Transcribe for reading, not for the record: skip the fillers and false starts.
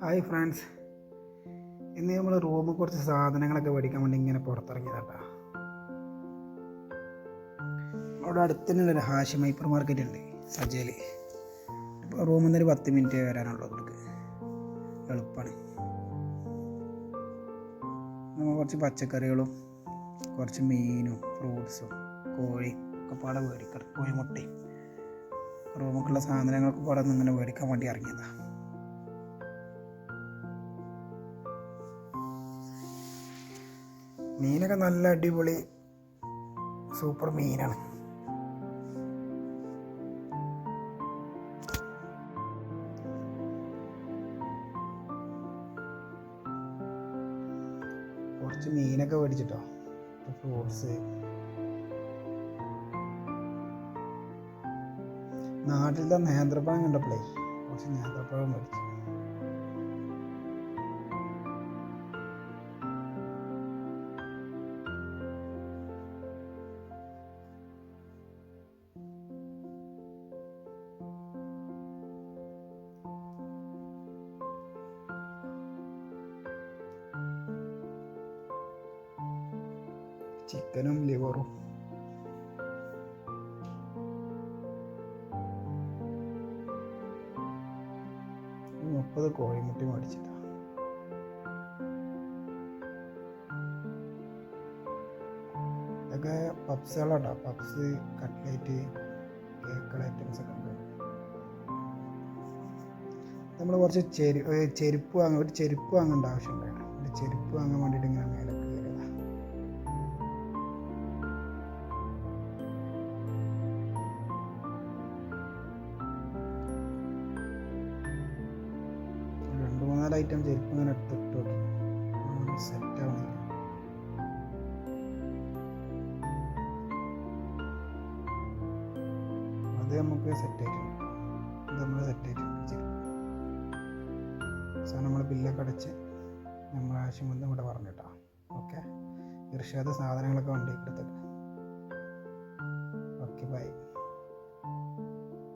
Hi friends, ഇന്ന് നമ്മൾ റൂമിൽ കുറച്ച് സാധനങ്ങളൊക്കെ മേടിക്കാൻ വേണ്ടി ഇങ്ങനെ പുറത്തിറങ്ങിയതാട്ടാ. അവിടെ അടുത്ത് തന്നെയുള്ളൊരു ഹാഷിം ഹൈപ്പർ മാർക്കറ്റ് ഉണ്ട് സജയിൽ. ഇപ്പോൾ റൂമിൽ നിന്ന് ഒരു 10 മിനിറ്റ് വരാനുള്ളത്. നമുക്ക് എളുപ്പമാണ്. നമ്മൾ കുറച്ച് പച്ചക്കറികളും കുറച്ച് മീനും ഫ്രൂട്ട്സും കോഴിയും ഒക്കെ പാടെ മേടിക്കണം. കോഴിമുട്ടയും റൂമിലുള്ള സാധനങ്ങളൊക്കെ പാടെ ഇങ്ങനെ മേടിക്കാൻ വേണ്ടി ഇറങ്ങിയതാണ്. മീനൊക്കെ നല്ല അടിപൊളി സൂപ്പർ മീനാണ്. കുറച്ച് മീനൊക്കെ മേടിച്ചിട്ടോ. ഫ്രൂട്ട്സ് നാട്ടിലത്തെ നേന്ത്രപ്പഴം കണ്ടപ്പോഴേ കുറച്ച് നേന്ത്രപ്പഴം മേടിച്ചു. ചിക്കനും ലിവറും മുപ്പത് കോഴിമുട്ടി മേടിച്ചിട്ടാ. ഇതൊക്കെ പപ്സുകളാട്ടോ. പപ്സ്, കട്ട്ലേറ്റ്, കേക്കുകൾ ഐറ്റംസ് ഒക്കെ ഉണ്ട്. നമ്മൾ കുറച്ച് ചെരുപ്പ് വാങ്ങേണ്ട ആവശ്യമുണ്ടായിരുന്നു. ഒരു ചെരുപ്പ് വാങ്ങാൻ വേണ്ടിയിട്ട് ഇങ്ങനെ മേലെ കയറിയതാണ്. ഐറ്റം ചെരുപ്പ് ഇങ്ങനെ എടുത്തിട്ട് നോക്കി സെറ്റ് ആവുന്നില്ല. അത് നമുക്ക് സെറ്റ് ആയിട്ടുണ്ട്. ഇത് നമ്മൾ സെറ്റ് ആയിട്ടുണ്ട് ചെരുപ്പ്. സാധനം നമ്മൾ ബില്ലൊക്കെ അടച്ച് നമ്മൾ ആവശ്യം വന്ന് ഇവിടെ പറഞ്ഞിട്ടാ. ഓക്കെ, ഇർഷാദ് സാധനങ്ങളൊക്കെ വണ്ടിക്ക് എടുത്തിട്ട്. Okay, by.